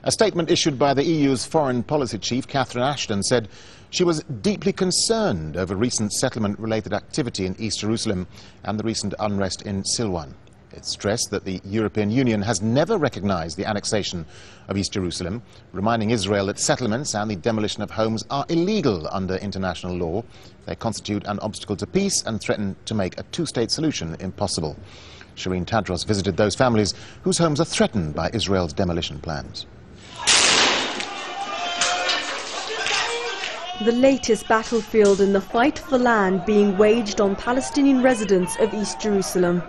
A statement issued by the EU's foreign policy chief, Catherine Ashton, said she was deeply concerned over recent settlement-related activity in East Jerusalem and the recent unrest in Silwan. It stressed that the European Union has never recognized the annexation of East Jerusalem, reminding Israel that settlements and the demolition of homes are illegal under international law. They constitute an obstacle to peace and threaten to make a two-state solution impossible. Sherine Tadros visited those families whose homes are threatened by Israel's demolition plans. The latest battlefield in the fight for land being waged on Palestinian residents of East Jerusalem.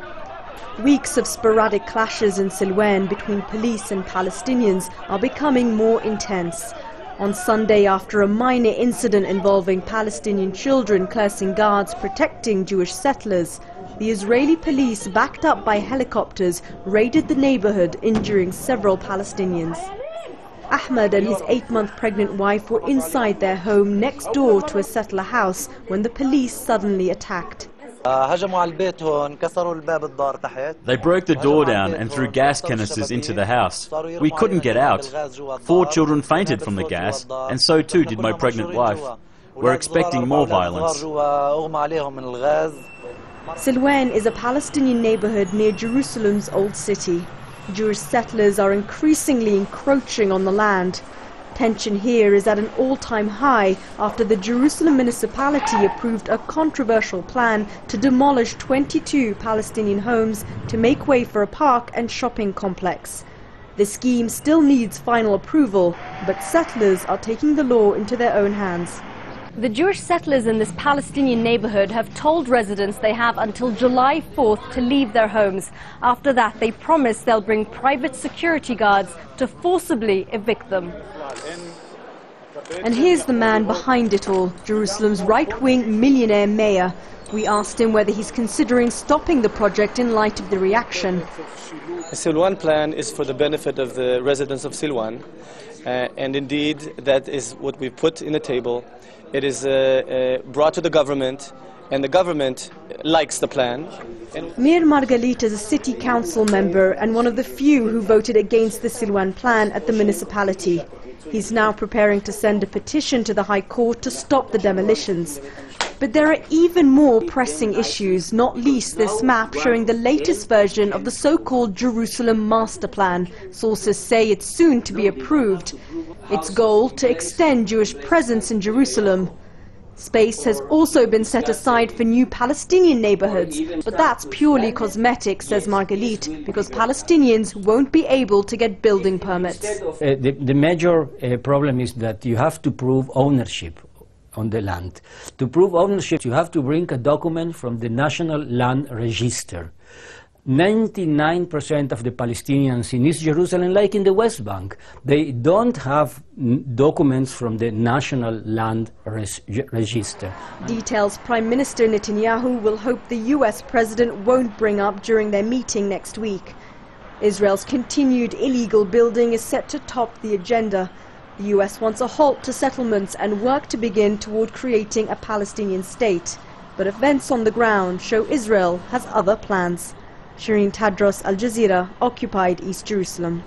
Weeks of sporadic clashes in Silwan between police and Palestinians are becoming more intense. On Sunday, after a minor incident involving Palestinian children cursing guards protecting Jewish settlers, the Israeli police, backed up by helicopters, raided the neighbourhood, injuring several Palestinians. Ahmed and his 8-month pregnant wife were inside their home next door to a settler house when the police suddenly attacked. They broke the door down and threw gas canisters into the house. We couldn't get out. 4 children fainted from the gas, and so too did my pregnant wife. We're expecting more violence. Silwan is a Palestinian neighbourhood near Jerusalem's old city. Jewish settlers are increasingly encroaching on the land. Tension here is at an all-time high after the Jerusalem municipality approved a controversial plan to demolish 22 Palestinian homes to make way for a park and shopping complex. The scheme still needs final approval, but settlers are taking the law into their own hands. The Jewish settlers in this Palestinian neighbourhood have told residents they have until July 4th to leave their homes. After that, they promise they'll bring private security guards to forcibly evict them. And here's the man behind it all, Jerusalem's right-wing millionaire mayor. We asked him whether he's considering stopping the project in light of the reaction. The Silwan plan is for the benefit of the residents of Silwan, and indeed that is what we put in the table. It is brought to the government, and the government likes the plan. Mir Margalit is a city council member and one of the few who voted against the Silwan plan at the municipality. He's now preparing to send a petition to the High Court to stop the demolitions. But there are even more pressing issues, not least this map showing the latest version of the so-called Jerusalem master plan. Sources say it's soon to be approved. Its goal to extend Jewish presence in Jerusalem. Space has also been set aside for new Palestinian neighbourhoods, but that's purely cosmetic, says Margalit, because Palestinians won't be able to get building permits. The major problem is that you have to prove ownership on the land. To prove ownership, you have to bring a document from the National Land Register. 99% of the Palestinians in East Jerusalem, like in the West Bank, they don't have documents from the National Land Register. Details Prime Minister Netanyahu will hope the US president won't bring up during their meeting next week. Israel's continued illegal building is set to top the agenda. The US wants a halt to settlements and work to begin toward creating a Palestinian state. But events on the ground show Israel has other plans. Sherine Tadros, Al Jazeera, occupied East Jerusalem.